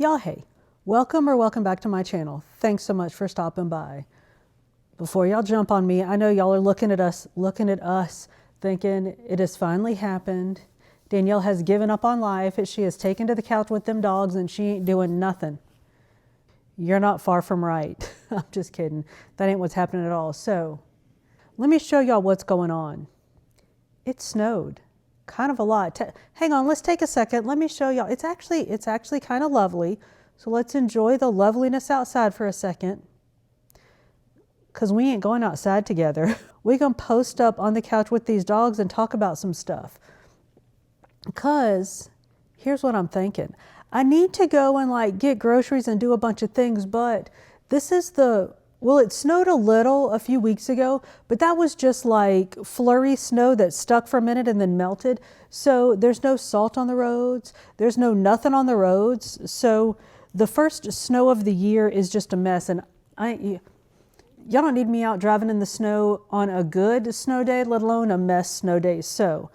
Y'all, hey, welcome back to my channel. Thanks so much for stopping by. Before y'all jump on me, I know y'all are looking at us, thinking it has finally happened. Danielle has given up on life. She has taken to the couch with them dogs and she ain't doing nothing. You're not far from right. I'm just kidding. That ain't what's happening at all. So let me show y'all what's going on. It snowed. Kind of a lot. Hang on, let's take a second. Let me show y'all. It's actually kind of lovely. So let's enjoy the loveliness outside for a second. Because we ain't going outside together. We're going to post up on the couch with these dogs and talk about some stuff. Because here's what I'm thinking. I need to go and get groceries and do a bunch of things, but this is it snowed a little a few weeks ago, but that was just like flurry snow that stuck for a minute and then melted. So there's no salt on the roads. There's nothing on the roads. So the first snow of the year is just a mess. And y'all don't need me out driving in the snow on a good snow day, let alone a mess snow day. So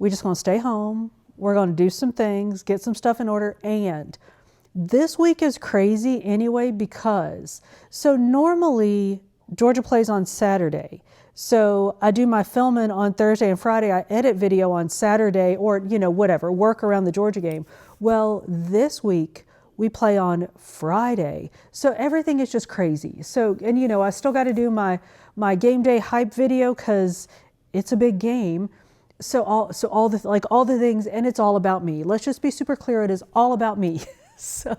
we just want to stay home. We're going to do some things, get some stuff in order. And this week is crazy anyway because, so normally Georgia plays on Saturday. So I do my filming on Thursday and Friday. I edit video on Saturday or, whatever, work around the Georgia game. Well, this week we play on Friday. So everything is just crazy. So, and I still got to do my game day hype video because it's a big game. So all the things, and it's all about me. Let's just be super clear. It is all about me. So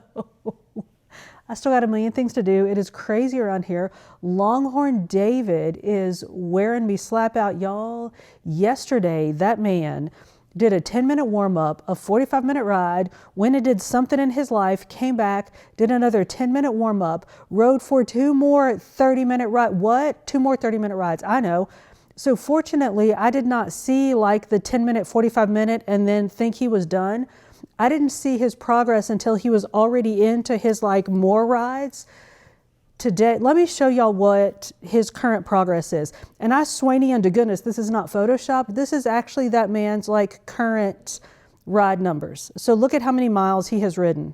I still got a million things to do. It is crazy around here. Longhorn David is wearing me slap out, y'all. Yesterday, that man did a 10-minute warm-up, a 45-minute ride, went and did something in his life, came back, did another 10-minute warm-up, rode for two more 30-minute rides. What? Two more 30-minute rides. I know. So fortunately, I did not see the 10-minute, 45-minute and then think he was done. I didn't see his progress until he was already into his more rides. Today, let me show y'all what his current progress is. And I swear to goodness, this is not Photoshop. This is actually that man's current ride numbers. So look at how many miles he has ridden.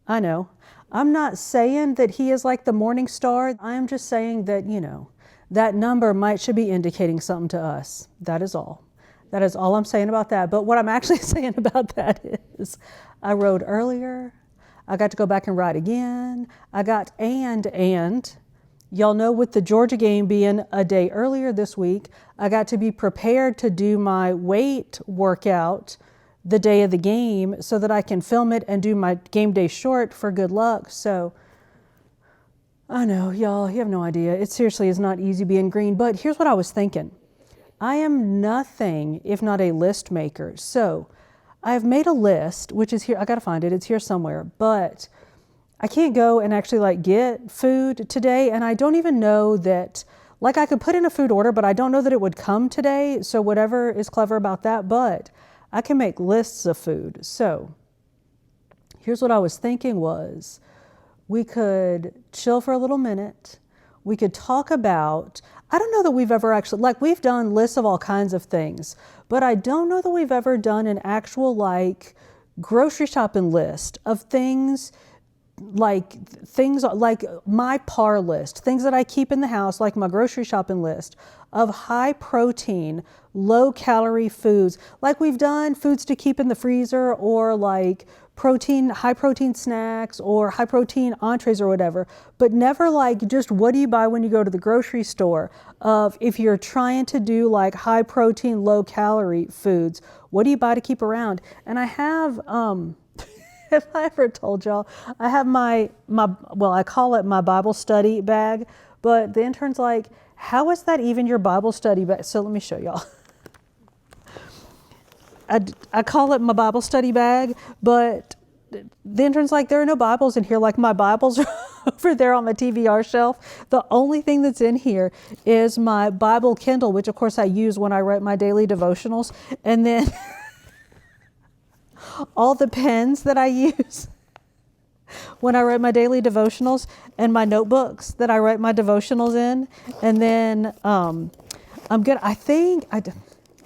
I know. I'm not saying that he is the morning star. I'm just saying that, that number should be indicating something to us. That is all. That is all I'm saying about that. But what I'm actually saying about that is I rode earlier. I got to go back and ride again. And y'all know with the Georgia game being a day earlier this week, I got to be prepared to do my weight workout the day of the game so that I can film it and do my game day short for good luck. So I know, y'all, you have no idea. It seriously is not easy being green. But here's what I was thinking. I am nothing if not a list maker. So I've made a list, which is here. I got to find it. It's here somewhere. But I can't go and actually get food today. And I don't even know that, I could put in a food order, but I don't know that it would come today. So whatever is clever about that. But I can make lists of food. So here's what I was thinking was we could chill for a little minute. We could talk about, I don't know that we've ever actually, we've done lists of all kinds of things, but I don't know that we've ever done an actual grocery shopping list of things like my par list, things that I keep in the house, like my grocery shopping list of high protein, low calorie foods. We've done foods to keep in the freezer or high protein snacks or high protein entrees or whatever, but never just what do you buy when you go to the grocery store of if you're trying to do high protein, low calorie foods, what do you buy to keep around? And I have, have I ever told y'all, I have I call it my Bible study bag, but the intern's how is that even your Bible study bag? So let me show y'all. I call it my Bible study bag, but the intern's there are no Bibles in here. My Bibles are over there on my TVR shelf. The only thing that's in here is my Bible Kindle, which of course I use when I write my daily devotionals. And then all the pens that I use when I write my daily devotionals and my notebooks that I write my devotionals in. And then I'm good.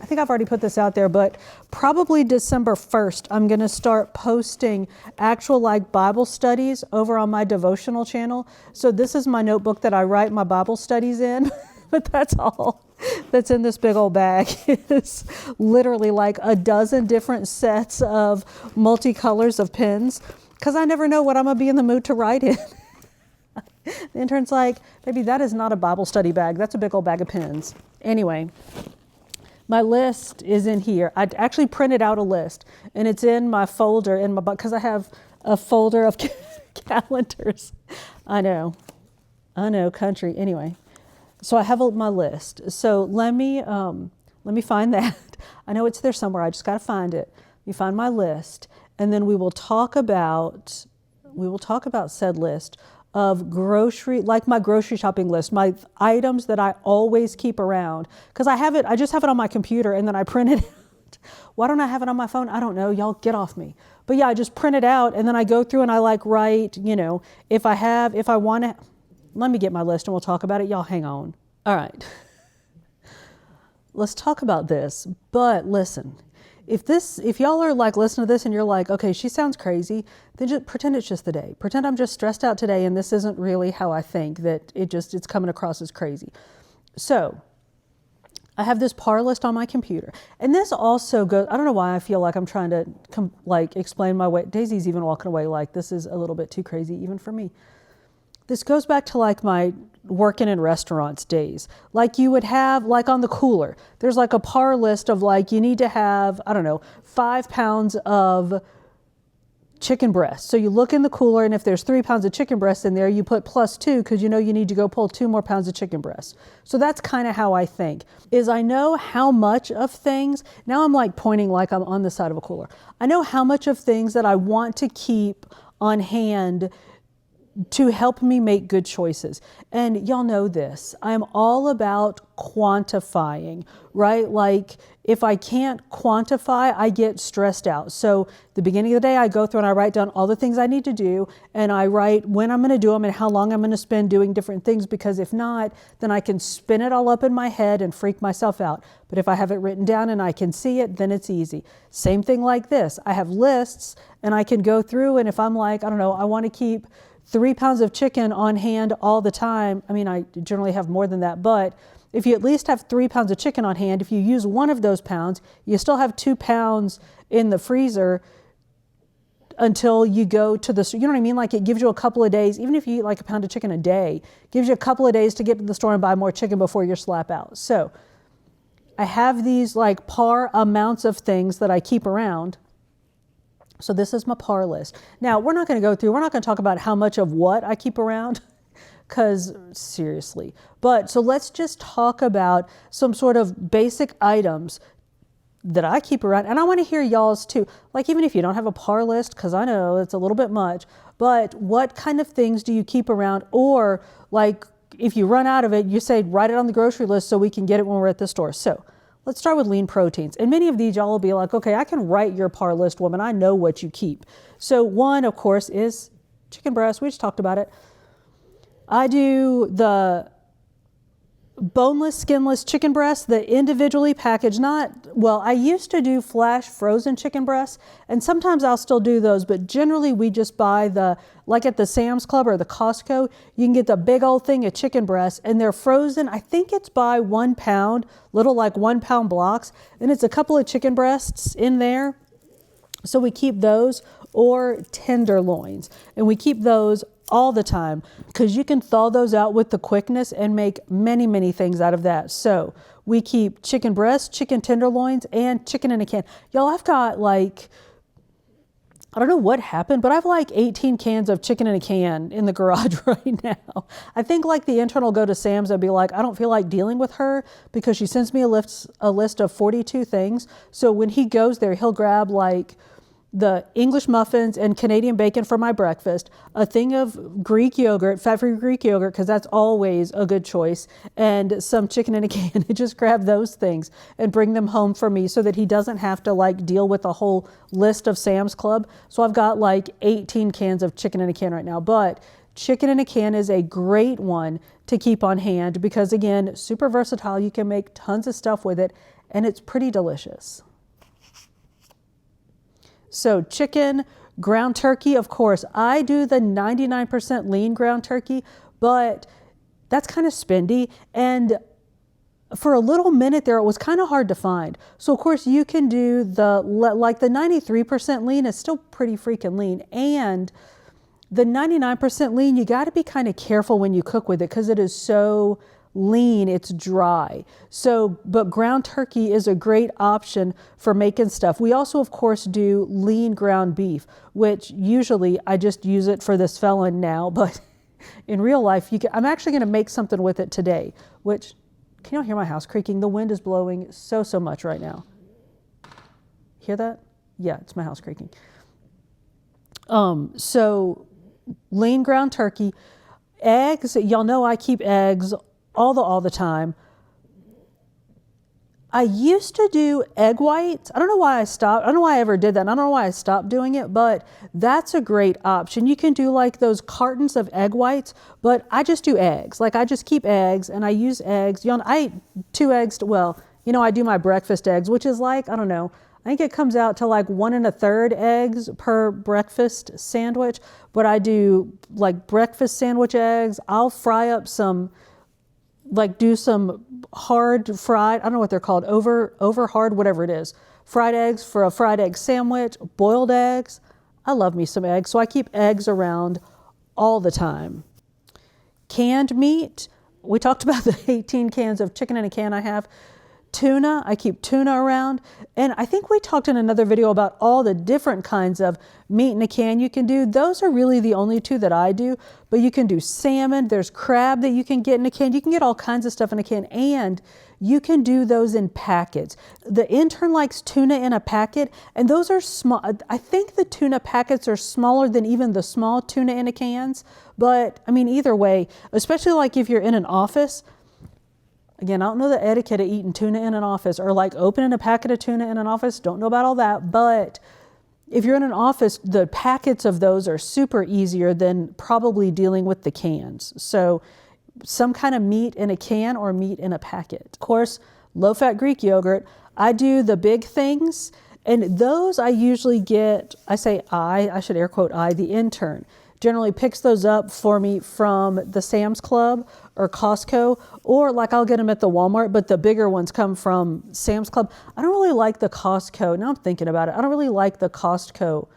I think I've already put this out there, but probably December 1st, I'm going to start posting actual like Bible studies over on my devotional channel. So this is my notebook that I write my Bible studies in, but that's all that's in this big old bag. It's literally like a dozen different sets of multicolors of pens, because I never know what I'm going to be in the mood to write in. The intern's like, baby, that is not a Bible study bag. That's a big old bag of pens. Anyway. My list is in here. I actually printed out a list, and it's in my folder in my, because I have a folder of calendars. I know, country. Anyway, so I have my list. So let me find that. I know it's there somewhere. I just got to find it. You find my list, and then we will talk about said list of like my grocery shopping list, my items that I always keep around, because I just have it on my computer and then I print it out. Why don't I have it on my phone? I don't know, y'all get off me. But yeah, I just print it out and then I go through and I like write, if I want to, let me get my list and we'll talk about it. Y'all hang on. All right. Let's talk about this, but listen. If y'all are like listening to this and you're like, okay, she sounds crazy, then just pretend it's just the day. Pretend I'm just stressed out today and this isn't really how I think, that it's coming across as crazy. So I have this par list on my computer. And this also goes, I don't know why I feel like I'm trying to explain my way. Daisy's even walking away like this is a little bit too crazy even for me. This goes back to like my working in restaurants days. Like you would have like on the cooler, there's like a par list of like, you need to have, 5 pounds of chicken breast. So you look in the cooler and if there's 3 pounds of chicken breast in there, you put +2 because you need to go pull 2 more pounds of chicken breast. So that's kind of how I think, is I know how much of things, now I'm like pointing like I'm on the side of a cooler. I know how much of things that I want to keep on hand to help me make good choices. And y'all know this, I'm all about quantifying, right? Like if I can't quantify, I get stressed out. So the beginning of the day, I go through and I write down all the things I need to do, and I write when I'm going to do them and how long I'm going to spend doing different things, because if not, then I can spin it all up in my head and freak myself out. But if I have it written down and I can see it, then it's easy. Same thing like this. I have lists and I can go through, and if I'm like, I want to keep 3 pounds of chicken on hand all the time. I mean, I generally have more than that, but if you at least have 3 pounds of chicken on hand, if you use one of those pounds, you still have 2 pounds in the freezer until you go to the store. You know what I mean? Like it gives you a couple of days, even if you eat like a pound of chicken a day, gives you a couple of days to get to the store and buy more chicken before you're slap out. So I have these like par amounts of things that I keep around. So this is my par list. Now, we're not going to talk about how much of what I keep around, because seriously. But so let's just talk about some sort of basic items that I keep around. And I want to hear y'all's too. Like even if you don't have a par list, because I know it's a little bit much, but what kind of things do you keep around? Or like if you run out of it, you say, write it on the grocery list so we can get it when we're at the store. So let's start with lean proteins. And many of these y'all will be like, okay, I can write your par list, woman. I know what you keep. So one, of course, is chicken breast. We just talked about it. I do the boneless, skinless chicken breast, the individually packaged, I used to do flash frozen chicken breasts, and sometimes I'll still do those, but generally we just buy like at the Sam's Club or the Costco, you can get the big old thing of chicken breasts, and they're frozen. I think it's by 1 pound, little like 1 pound blocks, and it's a couple of chicken breasts in there. So we keep those, or tenderloins, and we keep those all the time because you can thaw those out with the quickness and make many, many things out of that. So we keep chicken breasts, chicken tenderloins, and chicken in a can. Y'all, I've got like, I don't know what happened, but I've like 18 cans of chicken in a can in the garage right now. I think like the intern will go to Sam's and be like, I don't feel like dealing with her because she sends me a list of 42 things. So when he goes there, he'll grab like the English muffins and Canadian bacon for my breakfast, a thing of Greek yogurt, fat-free Greek yogurt, because that's always a good choice, and some chicken in a can. Just grab those things and bring them home for me so that he doesn't have to like deal with a whole list of Sam's Club. So I've got like 18 cans of chicken in a can right now, but chicken in a can is a great one to keep on hand because again, super versatile. You can make tons of stuff with it. and it's pretty delicious. So chicken, ground turkey, of course, I do the 99% lean ground turkey, but that's kind of spendy. And for a little minute there, it was kind of hard to find. So of course you can do the 93% lean is still pretty freaking lean. And the 99% lean, you got to be kind of careful when you cook with it because it is so lean, it's dry. So, but ground turkey is a great option for making stuff. We also, of course, do lean ground beef, which usually I just use it for this felon now, but in real life, I'm actually going to make something with it today, which, can you hear my house creaking? The wind is blowing so much right now. Hear that? Yeah, it's my house creaking. So lean ground turkey, eggs, y'all know I keep eggs all the time. I used to do egg whites. I don't know why I stopped. I don't know why I ever did that. I don't know why I stopped doing it, but that's a great option. You can do like those cartons of egg whites, but I just do eggs. Like I just keep eggs and I use eggs. You know, I eat 2 eggs. I do my breakfast eggs, which is like, I don't know, I think it comes out to like 1 1/3 eggs per breakfast sandwich, but I do like breakfast sandwich eggs. I'll fry up do some hard fried, I don't know what they're called, over hard, whatever it is. Fried eggs for a fried egg sandwich, boiled eggs. I love me some eggs, so I keep eggs around all the time. Canned meat, we talked about the 18 cans of chicken in a can I have. Tuna, I keep tuna around. And I think we talked in another video about all the different kinds of meat in a can you can do. Those are really the only 2 that I do, but you can do salmon. There's crab that you can get in a can. You can get all kinds of stuff in a can, and you can do those in packets. The intern likes tuna in a packet, and those are small. I think the tuna packets are smaller than even the small tuna in a cans, but I mean, either way, especially like if you're in an office. Again, I don't know the etiquette of eating tuna in an office or like opening a packet of tuna in an office. Don't know about all that. But if you're in an office, the packets of those are super easier than probably dealing with the cans. So some kind of meat in a can or meat in a packet. Of course, low-fat Greek yogurt. I do the big things, and those I usually get, I should air quote the intern generally picks those up for me from the Sam's Club or Costco, or like I'll get them at the Walmart, but the bigger ones come from Sam's Club. I don't really like the Costco. Now I'm thinking about it. I don't really like the Costco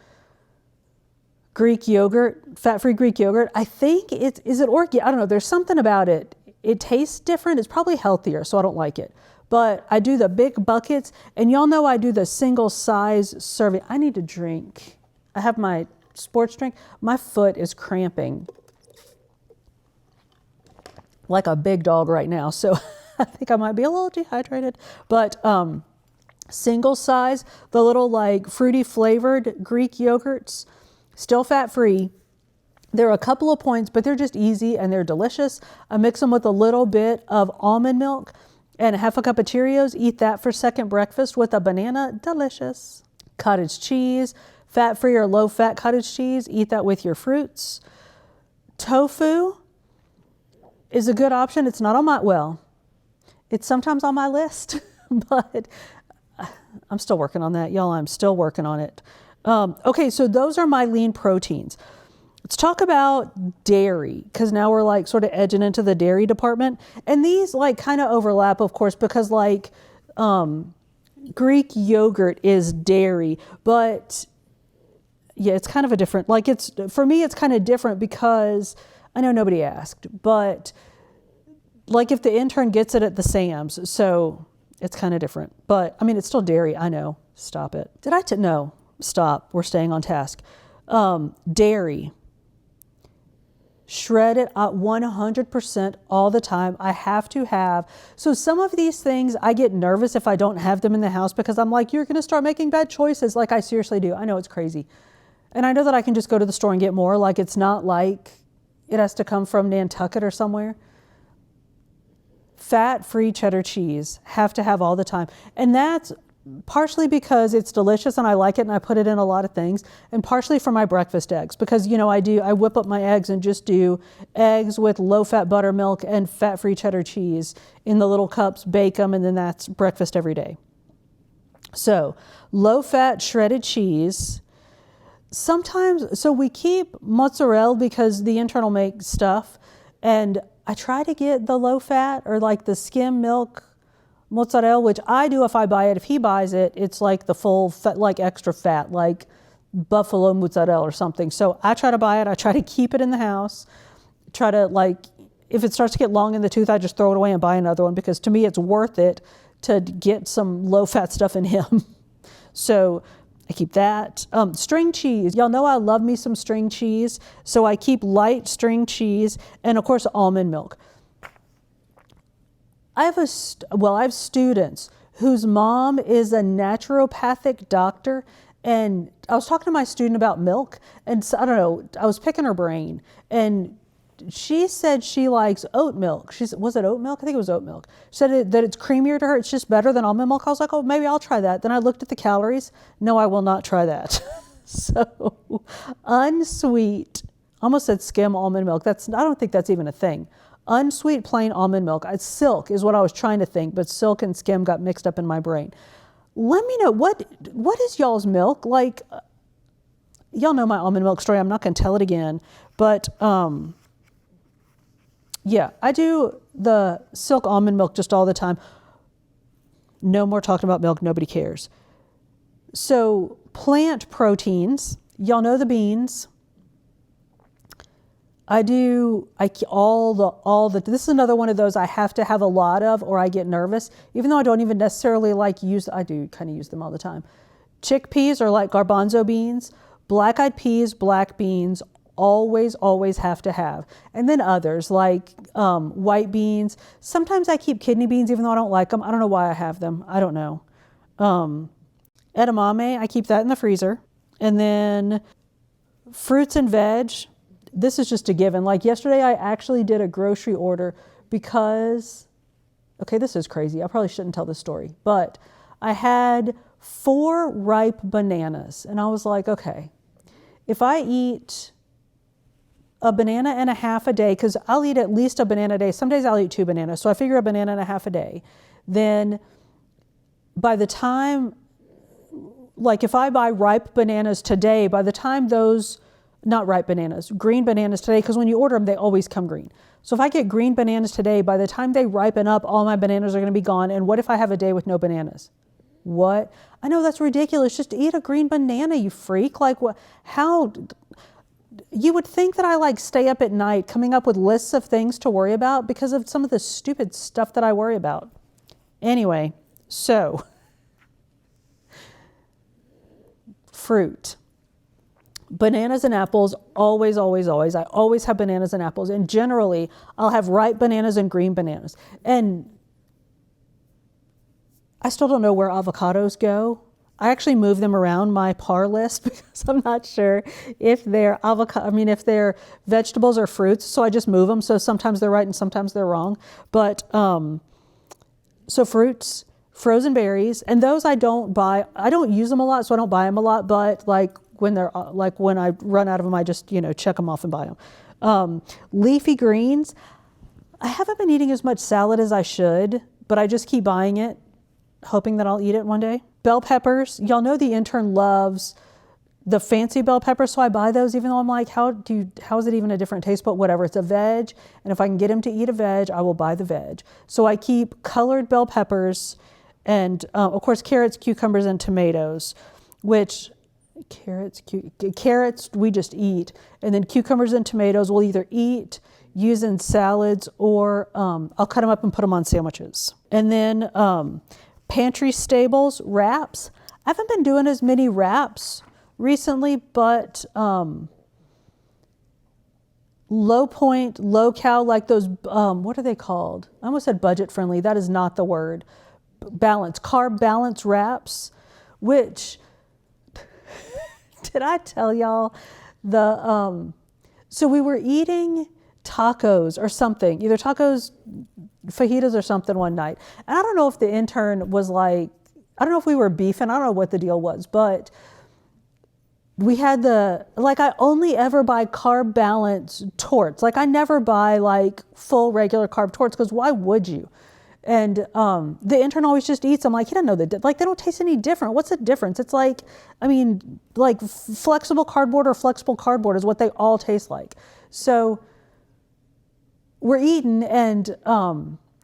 Greek yogurt, fat-free Greek yogurt. I think is it organic? I don't know. There's something about it. It tastes different. It's probably healthier, so I don't like it. But I do the big buckets, and y'all know I do the single size serving. I need to drink. I have my sports drink. My foot is cramping like a big dog right now, so I think I might be a little dehydrated. But single size, the little like fruity flavored Greek yogurts, still fat free. They're a couple of points, but they're just easy and they're delicious. I mix them with a little bit of almond milk and half a cup of Cheerios. Eat that for second breakfast with a banana. Delicious. Cottage cheese, fat-free or low-fat cottage cheese. Eat that with your fruits. Tofu is a good option. It's not on it's sometimes on my list, but I'm still working on that, y'all. I'm still working on it. Okay, so those are my lean proteins. Let's talk about dairy, because now we're like sort of edging into the dairy department. And these like kind of overlap, of course, because like Greek yogurt is dairy, but yeah, it's kind of a different, like for me, it's kind of different because I know nobody asked, but like if the intern gets it at the Sam's, so it's kind of different. But I mean, it's still dairy. I know. Stop it. No, stop. We're staying on task. Dairy. Shred it at 100% all the time. I have to have. So some of these things, I get nervous if I don't have them in the house because I'm like, you're going to start making bad choices. Like I seriously do. I know it's crazy. And I know that I can just go to the store and get more. Like it's not like it has to come from Nantucket or somewhere. Fat-free cheddar cheese, have to have all the time. And that's partially because it's delicious and I like it and I put it in a lot of things, and partially for my breakfast eggs because, you know, I whip up my eggs and just do eggs with low-fat buttermilk and fat-free cheddar cheese in the little cups, bake them, and then that's breakfast every day. So low fat shredded cheese. Sometimes, so we keep mozzarella because the internal makes stuff. And I try to get the low fat or like the skim milk mozzarella, which I do if I buy it. If he buys it, it's like the full fat, like extra fat, like buffalo mozzarella or something. So I try to buy it. I try to keep it in the house. Try to like, if it starts to get long in the tooth, I just throw it away and buy another one because to me it's worth it to get some low fat stuff in him. So I keep that. String cheese. Y'all know I love me some string cheese. So I keep light string cheese and of course almond milk. I have students whose mom is a naturopathic doctor, and I was talking to my student about milk, and so, I don't know, I was picking her brain, and she said she likes oat milk. Was it oat milk? I think it was oat milk. She said that it's creamier to her. It's just better than almond milk. I was like, oh, maybe I'll try that. Then I looked at the calories. No, I will not try that. So unsweet, almost said skim almond milk. I don't think that's even a thing. Unsweet plain almond milk. Silk is what I was trying to think, but silk and skim got mixed up in my brain. Let me know, what is y'all's milk? Like, y'all know my almond milk story. I'm not going to tell it again. But yeah, I do the silk almond milk just all the time. No more talking about milk. Nobody cares. So plant proteins. Y'all know the beans. This is another one of those I have to have a lot of or I get nervous, even though I don't even necessarily I do kind of use them all the time. Chickpeas are like garbanzo beans, black-eyed peas, black beans, always have to have. And then others like white beans. Sometimes I keep kidney beans even though I don't like them. I don't know why I have them. I don't know. Edamame, I keep that in the freezer. And then fruits and veg. This is just a given. Like yesterday, I actually did a grocery order because, okay, this is crazy. I probably shouldn't tell this story, but I had 4 ripe bananas. And I was like, okay, if I eat a banana and a half a day, because I'll eat at least a banana a day. Some days I'll eat 2 bananas. So I figure a banana and a half a day. Then by the time, like if I buy ripe bananas today, by the time those, not ripe bananas, green bananas today, because when you order them, they always come green. So if I get green bananas today, by the time they ripen up, all my bananas are going to be gone. And what if I have a day with no bananas? What? I know that's ridiculous. Just eat a green banana, you freak. Like what? How? You would think that I like stay up at night coming up with lists of things to worry about because of some of the stupid stuff that I worry about. Anyway, so fruit. Bananas and apples, always. I always have bananas and apples. And generally, I'll have ripe bananas and green bananas. And I still don't know where avocados go. I actually move them around my par list because I'm not sure if they're if they're vegetables or fruits. So I just move them. So sometimes they're right and sometimes they're wrong. But so fruits, frozen berries, and those I don't buy. I don't use them a lot, so I don't buy them a lot. But when I run out of them, I just, check them off and buy them. Leafy greens. I haven't been eating as much salad as I should, but I just keep buying it, hoping that I'll eat it one day. Bell peppers. Y'all know the intern loves the fancy bell peppers, so I buy those even though I'm like, how is it even a different taste? But whatever, it's a veg. And if I can get him to eat a veg, I will buy the veg. So I keep colored bell peppers and, of course, carrots, cucumbers, and tomatoes, which... Carrots we just eat, and then cucumbers and tomatoes we'll either eat, use in salads, or I'll cut them up and put them on sandwiches. And then pantry staples, wraps. I haven't been doing as many wraps recently, but low point, low cal, like those, what are they called? I almost said budget friendly. That is not the word. Carb balance wraps, which... Did I tell y'all so we were eating tacos or something, either tacos, fajitas or something one night. And I don't know if the intern was like, I don't know if we were beefing. I don't know what the deal was, but we had I only ever buy carb balance torts. Like I never buy like full regular carb torts because why would you? And the intern always just eats. I'm like, he doesn't know like they don't taste any different. What's the difference? It's like, I mean, like flexible cardboard or flexible cardboard is what they all taste like. So we're eating, and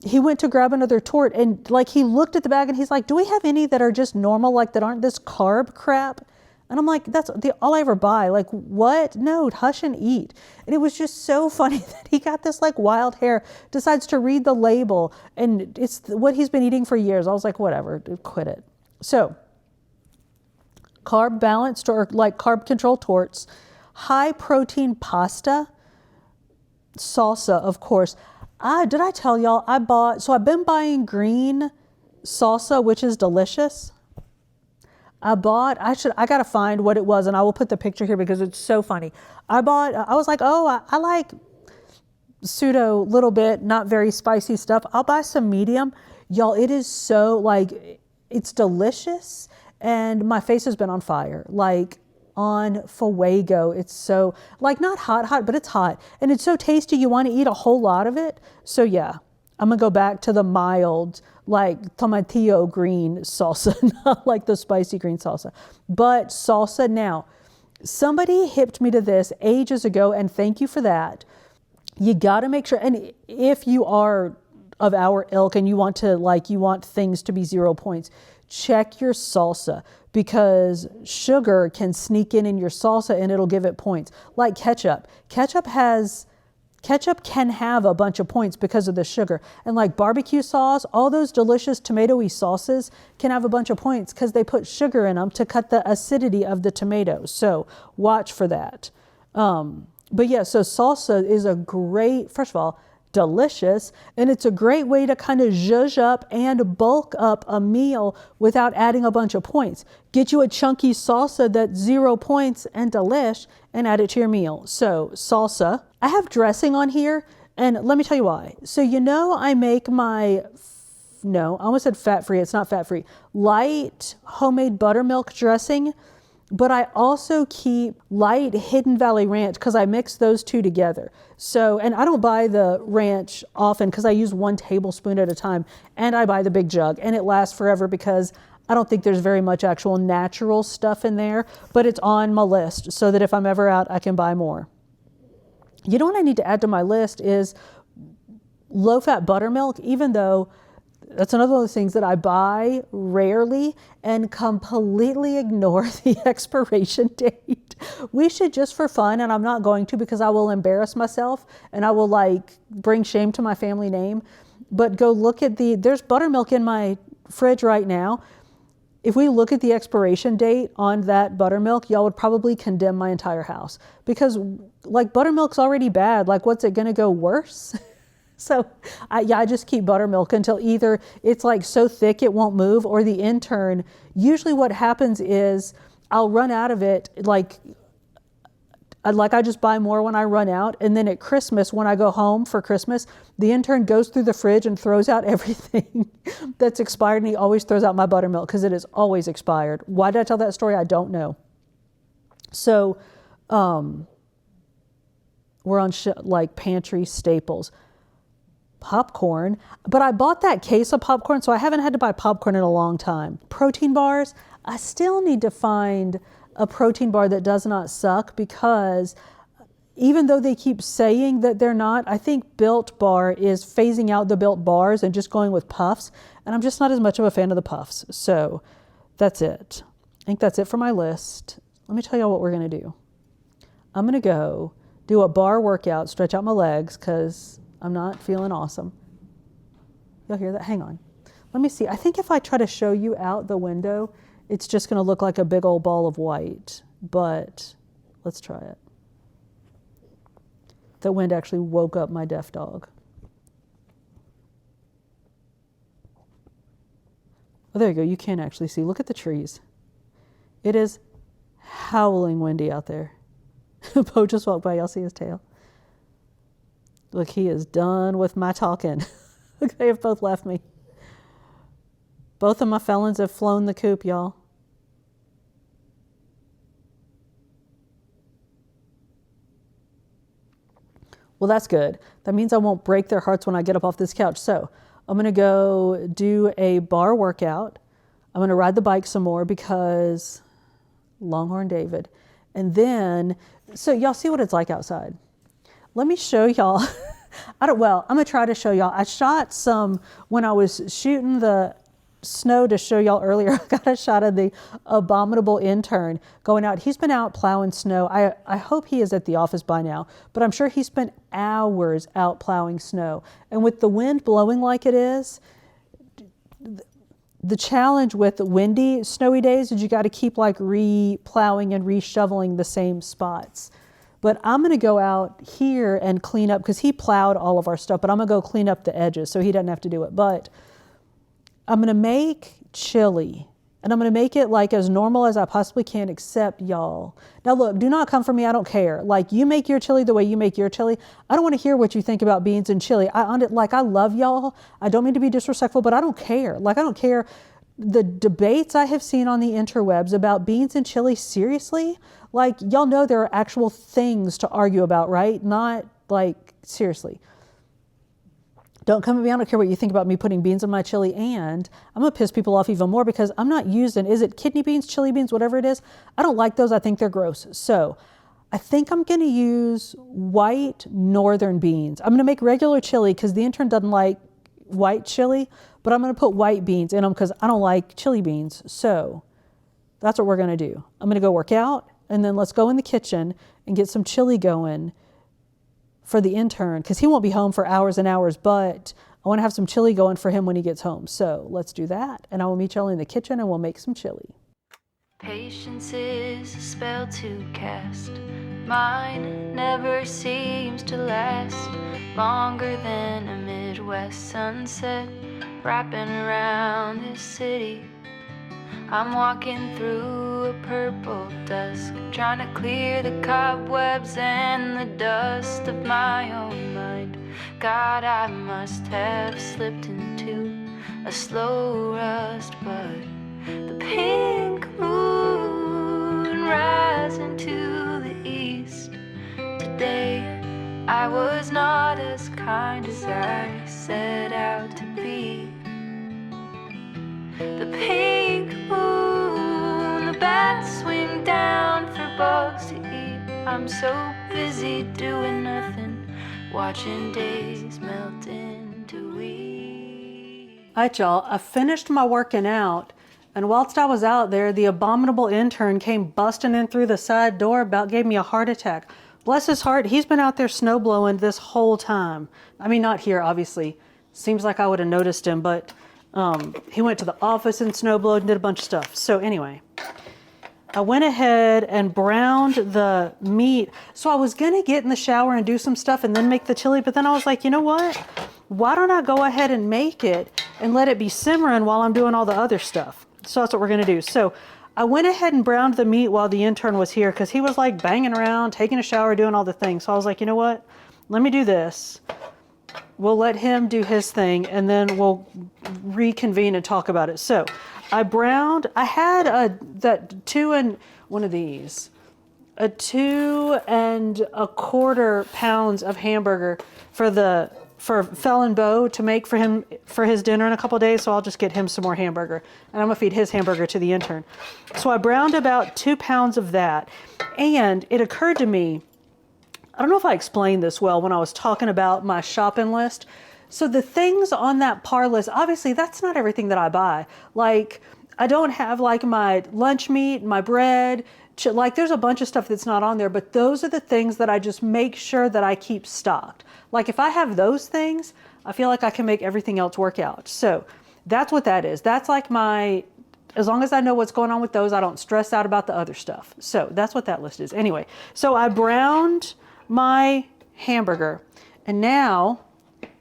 he went to grab another tort, and like he looked at the bag and he's like, do we have any that are just normal, like that aren't this carb crap? And I'm like, that's all I ever buy. Like, what? No, hush and eat. And it was just so funny that he got this like wild hair, decides to read the label, and it's what he's been eating for years. I was like, whatever, quit it. So carb balanced or like carb control torts, high protein pasta, salsa, of course. Did I tell y'all I've been buying green salsa, which is delicious. I gotta find what it was, and I will put the picture here because it's so funny. I was like, oh, I like pseudo little bit, not very spicy stuff. I'll buy some medium. Y'all, it is so like, it's delicious, and my face has been on fire. Like, on fuego. It's so like not hot, but it's hot, and it's so tasty. You want to eat a whole lot of it. So yeah, I'm gonna go back to the mild, like tomatillo green salsa, not like the spicy green salsa, but salsa. Now, somebody hipped me to this ages ago, and thank you for that. You got to make sure, and if you are of our ilk and you want things to be 0 points, check your salsa, because sugar can sneak in your salsa and it'll give it points. Like ketchup. Ketchup can have a bunch of points because of the sugar. And like barbecue sauce, all those delicious tomatoey sauces can have a bunch of points because they put sugar in them to cut the acidity of the tomatoes. So watch for that. But yeah, so salsa is a great, first of all, delicious, and it's a great way to kind of zhuzh up and bulk up a meal without adding a bunch of points. Get you a chunky salsa that's 0 points and delish, and add it to your meal. So salsa. I have dressing on here, and let me tell you why. So I make I almost said fat-free. It's not fat-free. Light homemade buttermilk dressing. But I also keep light Hidden Valley Ranch because I mix those two together. So, and I don't buy the ranch often because I use 1 tablespoon at a time, and I buy the big jug, and it lasts forever because I don't think there's very much actual natural stuff in there, but it's on my list so that if I'm ever out, I can buy more. You know what I need to add to my list is low-fat buttermilk, even though that's another one of those things that I buy rarely and completely ignore the expiration date. We should, just for fun, and I'm not going to because I will embarrass myself and I will like bring shame to my family name, but go look at there's buttermilk in my fridge right now. If we look at the expiration date on that buttermilk, y'all would probably condemn my entire house because like buttermilk's already bad. Like, what's it gonna go worse? So I just keep buttermilk until either it's like so thick it won't move, or the intern, usually what happens is I'll run out of it. Like I just buy more when I run out. And then at Christmas, when I go home for Christmas, the intern goes through the fridge and throws out everything that's expired. And he always throws out my buttermilk because it is always expired. Why did I tell that story? I don't know. So we're on like pantry staples. Popcorn, but I bought that case of popcorn, so I haven't had to buy popcorn in a long time. Protein bars, I still need to find a protein bar that does not suck, because even though they keep saying that they're not, I think Built Bar is phasing out the Built Bars and just going with Puffs, and I'm just not as much of a fan of the Puffs. So that's it. I think that's it for my list. Let me tell y'all what we're gonna do. I'm gonna go do a bar workout, stretch out my legs, because I'm not feeling awesome. You'll hear that? Hang on. Let me see. I think if I try to show you out the window, it's just going to look like a big old ball of white. But let's try it. The wind actually woke up my deaf dog. Oh, there you go. You can actually see. Look at the trees. It is howling windy out there. Poe just walked by. Y'all see his tail? Look, he is done with my talking. Look, they have both left me. Both of my felons have flown the coop, y'all. Well, that's good. That means I won't break their hearts when I get up off this couch. So I'm gonna go do a bar workout. I'm gonna ride the bike some more because Longhorn David. And then, so y'all see what it's like outside. Let me show y'all. I'm gonna try to show y'all. I shot some when I was shooting the snow to show y'all earlier. I got a shot of the abominable intern going out. He's been out plowing snow. I hope he is at the office by now, but I'm sure he spent hours out plowing snow. And with the wind blowing like it is, the challenge with windy, snowy days is you got to keep like re-plowing and re-shoveling the same spots. But I'm going to go out here and clean up because he plowed all of our stuff, but I'm going to go clean up the edges so he doesn't have to do it. But I'm going to make chili, and I'm going to make it like as normal as I possibly can, except y'all. Now look, do not come for me. I don't care. Like, you make your chili the way you make your chili. I don't want to hear what you think about beans and chili. I love y'all. I don't mean to be disrespectful, but I don't care. Like, I don't care. The debates I have seen on the interwebs about beans and chili, seriously, like, y'all know there are actual things to argue about, right? Not like, seriously. Don't come at me. I don't care what you think about me putting beans in my chili, and I'm going to piss people off even more because I'm not using, is it kidney beans, chili beans, whatever it is? I don't like those. I think they're gross. So I think I'm going to use white northern beans. I'm going to make regular chili because the intern doesn't like white chili, but I'm going to put white beans in them because I don't like chili beans. So that's what we're going to do. I'm going to go work out, and then let's go in the kitchen and get some chili going for the intern because he won't be home for hours and hours, but I want to have some chili going for him when he gets home. So let's do that, and I will meet y'all in the kitchen and we'll make some chili. Patience is a spell to cast. Mine never seems to last longer than a Midwest sunset wrapping around this city. I'm walking through a purple dusk, trying to clear the cobwebs and the dust of my own mind. God, I must have slipped into a slow rust, but the pink moon rising to the east. Today I was not as kind as I set out to be. The pink moon, the bats swing down for bugs to eat. I'm so busy doing nothing, watching days melt into weeks. All right, y'all, I finished my working out, and whilst I was out there, the abominable intern came busting in through the side door, about gave me a heart attack. Bless his heart, he's been out there snow blowing this whole time. I mean, not here, obviously. Seems like I would have noticed him, but he went to the office and snowblowed and did a bunch of stuff. So anyway, I went ahead and browned the meat. So I was going to get in the shower and do some stuff and then make the chili, but then I was like, you know what? Why don't I go ahead and make it and let it be simmering while I'm doing all the other stuff? So that's what we're going to do. So I went ahead and browned the meat while the intern was here because he was like banging around, taking a shower, doing all the things. So I was like, you know what? Let me do this. We'll let him do his thing, and then we'll reconvene and talk about it. So I had that 2 and one of these, a 2 1/4 pounds of hamburger for Felon Beau to make for him for his dinner in a couple of days. So I'll just get him some more hamburger, and I'm gonna feed his hamburger to the intern. So I browned about 2 pounds of that, and it occurred to me, I don't know if I explained this well when I was talking about my shopping list. So the things on that par list, obviously that's not everything that I buy. Like, I don't have like my lunch meat, my bread, like there's a bunch of stuff that's not on there, but those are the things that I just make sure that I keep stocked. Like if I have those things, I feel like I can make everything else work out. So that's what that is. That's like as long as I know what's going on with those, I don't stress out about the other stuff. So that's what that list is. Anyway, so I browned my hamburger, and now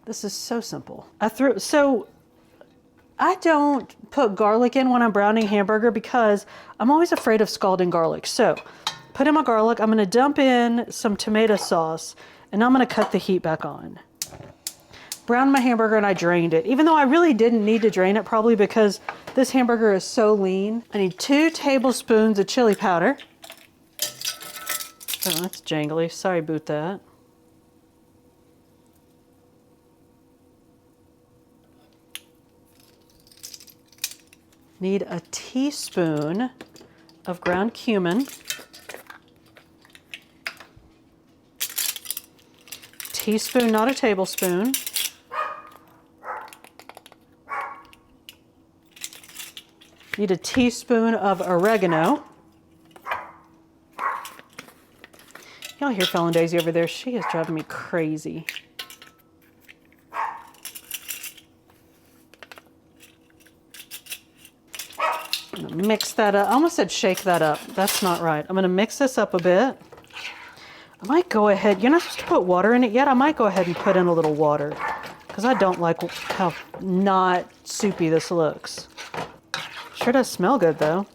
this is so simple. I don't put garlic in when I'm browning hamburger because I'm always afraid of scalding garlic. So put in my garlic, I'm going to dump in some tomato sauce, and I'm going to cut the heat back on. Browned my hamburger and I drained it, even though I really didn't need to drain it, probably because this hamburger is so lean. I need 2 tablespoons of chili powder. Oh, that's jangly. Sorry about that. Need a teaspoon of ground cumin. Teaspoon, not a tablespoon. Need a teaspoon of oregano. Y'all hear Fallon Daisy over there? She is driving me crazy. I'm gonna mix that up. I almost said shake that up. That's not right. I'm gonna mix this up a bit. I might go ahead, you're not supposed to put water in it yet. I might go ahead and put in a little water because I don't like how not soupy this looks. Sure does smell good though.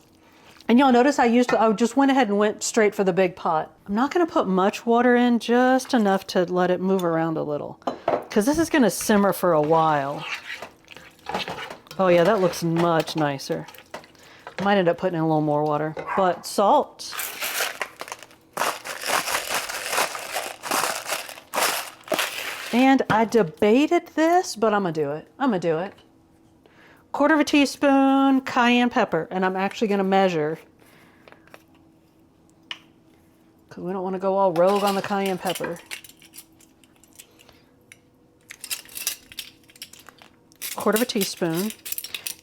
And y'all notice I just went ahead and went straight for the big pot. I'm not gonna put much water in, just enough to let it move around a little because this is gonna simmer for a while. Oh yeah, that looks much nicer. Might end up putting in a little more water, but salt. And I debated this, but I'm gonna do it. I'm gonna do it. 1/4 teaspoon cayenne pepper, and I'm actually gonna measure because we don't want to go all rogue on the cayenne pepper. 1/4 teaspoon.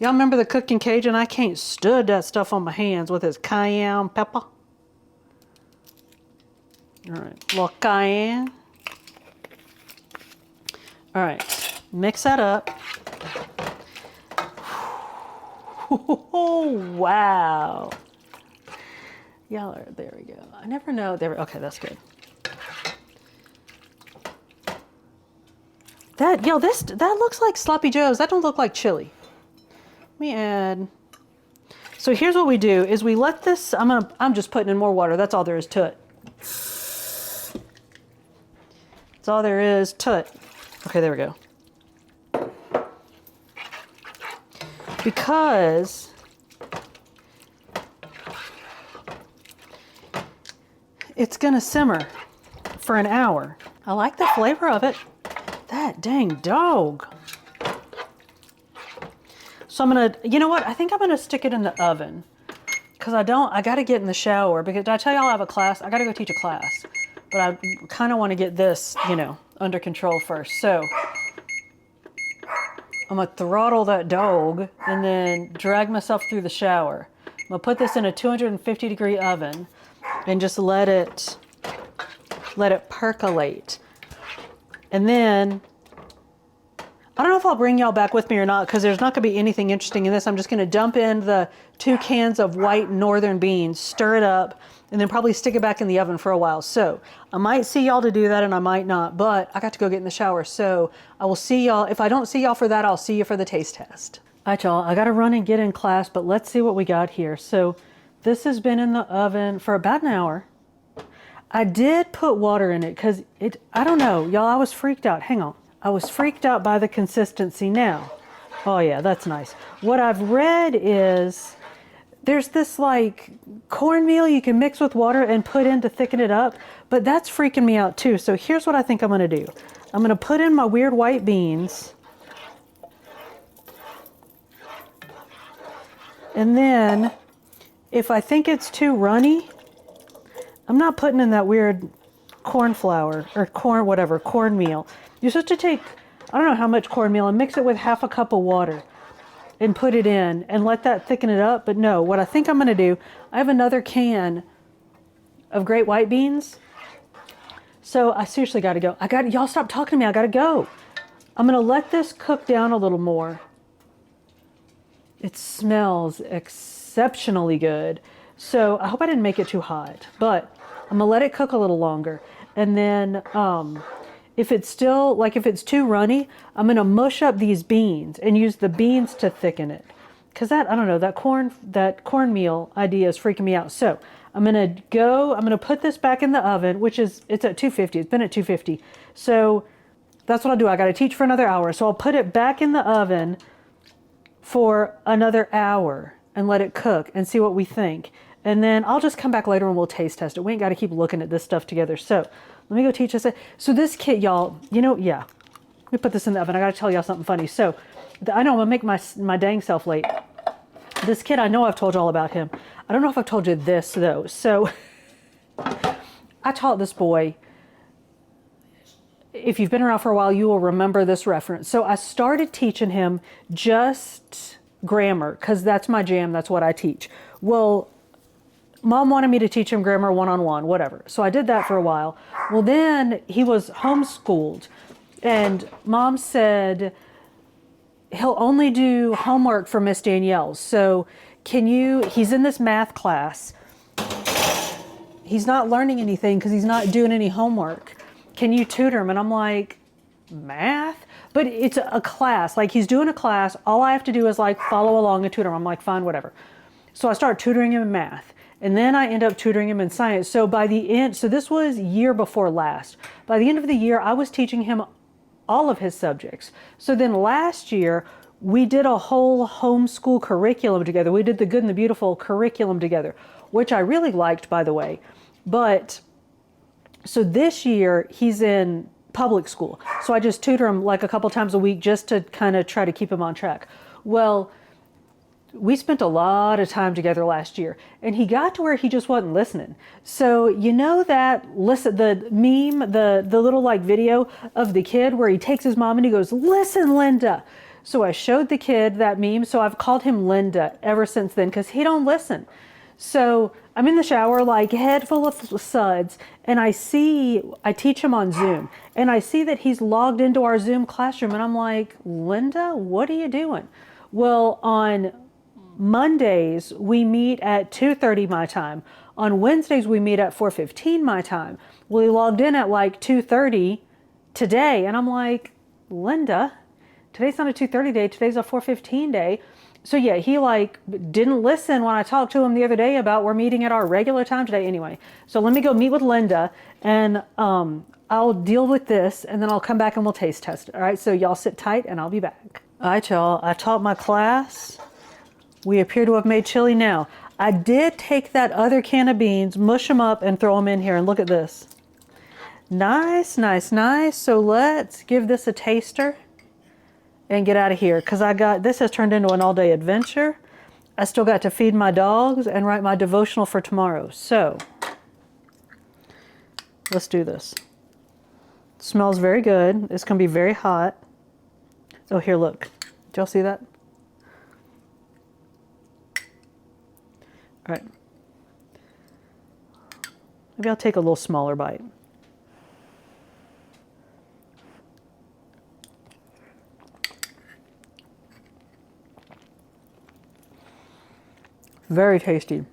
Y'all remember the cooking Cajun? I can't stud that stuff on my hands with his cayenne pepper. All right, little cayenne. All right, mix that up. Oh, wow. Y'all are, there we go. I never know. Okay, that's good. That looks like Sloppy Joe's. That don't look like chili. Let me add. So here's what we do is we let this, I'm just putting in more water. That's all there is to it. That's all there is to it. Okay, there we go. Because it's gonna simmer for an hour. I like the flavor of it. That dang dog. So I'm gonna, you know what? I think I'm gonna stick it in the oven because I gotta get in the shower because did I tell y'all I have a class? I gotta go teach a class, but I kind of want to get this, under control first. So I'm gonna throttle that dog and then drag myself through the shower. I'm gonna put this in a 250-degree oven and just let it percolate. And then I don't know if I'll bring y'all back with me or not because there's not gonna be anything interesting in this. I'm just gonna dump in the 2 cans of white northern beans, stir it up, and then probably stick it back in the oven for a while. So I might see y'all to do that and I might not, but I got to go get in the shower. So I will see y'all. If I don't see y'all for that, I'll see you for the taste test. All right, y'all, I got to run and get in class, but let's see what we got here. So this has been in the oven for about an hour. I did put water in it because I don't know, y'all, I was freaked out. Hang on. I was freaked out by the consistency now. Oh yeah, that's nice. What I've read is there's this like cornmeal you can mix with water and put in to thicken it up, but that's freaking me out too. So here's what I think I'm gonna do. I'm gonna put in my weird white beans. And then if I think it's too runny, I'm not putting in that weird corn flour or cornmeal. You're supposed to take, I don't know how much cornmeal and mix it with 1/2 cup of water and put it in and let that thicken it up. But no, what I think I'm gonna do, I have another can of great white beans. So I seriously gotta go. Y'all stop talking to me, I gotta go. I'm gonna let this cook down a little more. It smells exceptionally good. So I hope I didn't make it too hot, but I'm gonna let it cook a little longer. And then if it's too runny, I'm gonna mush up these beans and use the beans to thicken it. Cause I don't know, that cornmeal idea is freaking me out. So I'm gonna put this back in the oven, it's at 250, it's been at 250. So that's what I'll do. I gotta teach for another hour. So I'll put it back in the oven for another hour and let it cook and see what we think. And then I'll just come back later and we'll taste test it. We ain't got to keep looking at this stuff together. So let me go teach us. So this kit, y'all, let me put this in the oven. I got to tell y'all something funny. So I know I'm going to make my dang self late. This kid, I know I've told you all about him. I don't know if I've told you this though. So I taught this boy. If you've been around for a while, you will remember this reference. So I started teaching him just grammar because that's my jam. That's what I teach. Well, Mom wanted me to teach him grammar one-on-one, whatever. So I did that for a while. Well, then he was homeschooled and Mom said he'll only do homework for Miss Danielle. So he's in this math class. He's not learning anything because he's not doing any homework. Can you tutor him? And I'm like, math? But it's a class. Like he's doing a class. All I have to do is like follow along and tutor him. I'm like, fine, whatever. So I start tutoring him in math. And then I end up tutoring him in science. So by the end, so this was year before last. By the end of the year, I was teaching him all of his subjects. So then last year, we did a whole homeschool curriculum together. We did the Good and the Beautiful curriculum together, which I really liked, by the way. But so this year he's in public school. So I just tutor him like a couple times a week just to kind of try to keep him on track. Well, we spent a lot of time together last year and he got to where he just wasn't listening. So you know that, listen, the meme, the little like video of the kid where he takes his mom and he goes, listen, Linda. So I showed the kid that meme. So I've called him Linda ever since then because he don't listen. So I'm in the shower, like head full of suds, and I teach him on Zoom, and I see that he's logged into our Zoom classroom, and I'm like, Linda, what are you doing? Well, on Mondays, we meet at 2:30 my time. On Wednesdays, we meet at 4:15 my time. Well, he logged in at like 2:30 today, and I'm like, Linda, today's not a 2:30 day, today's a 4:15 day. So yeah, he like didn't listen when I talked to him the other day about we're meeting at our regular time today anyway. So let me go meet with Linda and I'll deal with this and then I'll come back and we'll taste test it. All right, so y'all sit tight and I'll be back. All right, y'all, I taught my class. We appear to have made chili now. I did take that other can of beans, mush them up and throw them in here and look at this. Nice, nice, nice. So let's give this a taster and get out of here because this has turned into an all-day adventure. I still got to feed my dogs and write my devotional for tomorrow. So let's do this. It smells very good. It's going to be very hot. Oh, here, look. Did y'all see that? All right. Maybe I'll take a little smaller bite. Very tasty.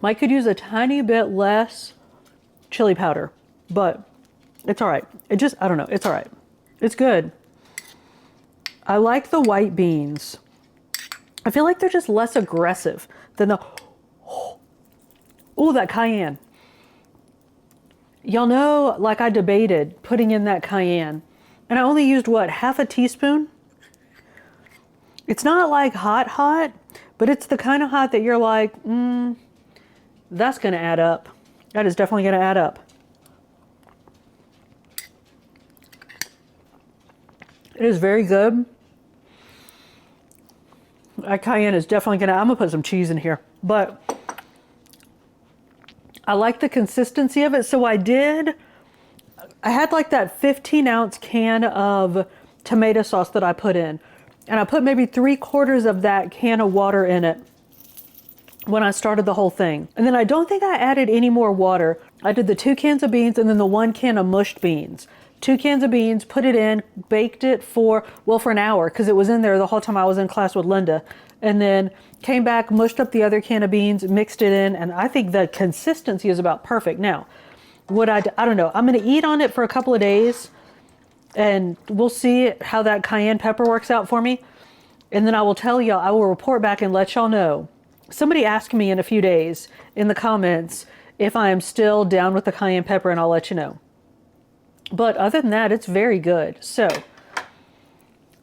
Mike could use a tiny bit less chili powder, but it's all right. I don't know, it's all right. It's good. I like the white beans. I feel like they're just less aggressive than that cayenne. Y'all know, like I debated putting in that cayenne and I only used half a teaspoon? It's not like hot, but it's the kind of hot that you're like, that's going to add up. That is definitely going to add up. It is very good. That cayenne is definitely I'm going to put some cheese in here, but I like the consistency of it. So I had like that 15-ounce can of tomato sauce that I put in. And I put maybe 3/4 of that can of water in it when I started the whole thing. And then I don't think I added any more water. I did the 2 cans of beans and then the 1 can of mushed beans. 2 cans of beans, put it in, baked it for an hour because it was in there the whole time I was in class with Linda. And then came back, mushed up the other can of beans, mixed it in. And I think the consistency is about perfect. Now, I don't know. I'm going to eat on it for a couple of days. And we'll see how that cayenne pepper works out for me. And then I will tell y'all, I will report back and let y'all know. Somebody asked me in a few days in the comments if I am still down with the cayenne pepper, and I'll let you know. But other than that, it's very good. So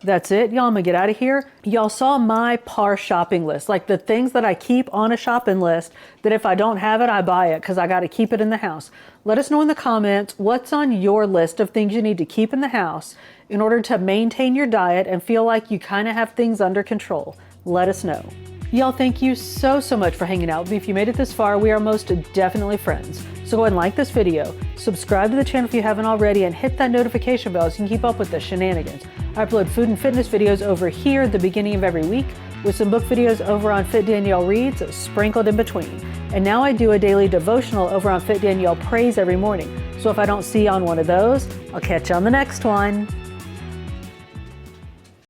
That's it, y'all. I'm gonna get out of here. Y'all saw my par shopping list, like the things that I keep on a shopping list that if I don't have it, I buy it because I got to keep it in the house. Let us know in the comments what's on your list of things you need to keep in the house in order to maintain your diet and feel like you kind of have things under control. Let us know. Y'all, thank you so much for hanging out with me. If you made it this far, we are most definitely friends. So go ahead and like this video, subscribe to the channel if you haven't already, and hit that notification bell so you can keep up with the shenanigans. I upload food and fitness videos over here at the beginning of every week, with some book videos over on Fit Danielle Reads sprinkled in between. And now I do a daily devotional over on Fit Danielle Prays every morning. So if I don't see you on one of those, I'll catch you on the next one.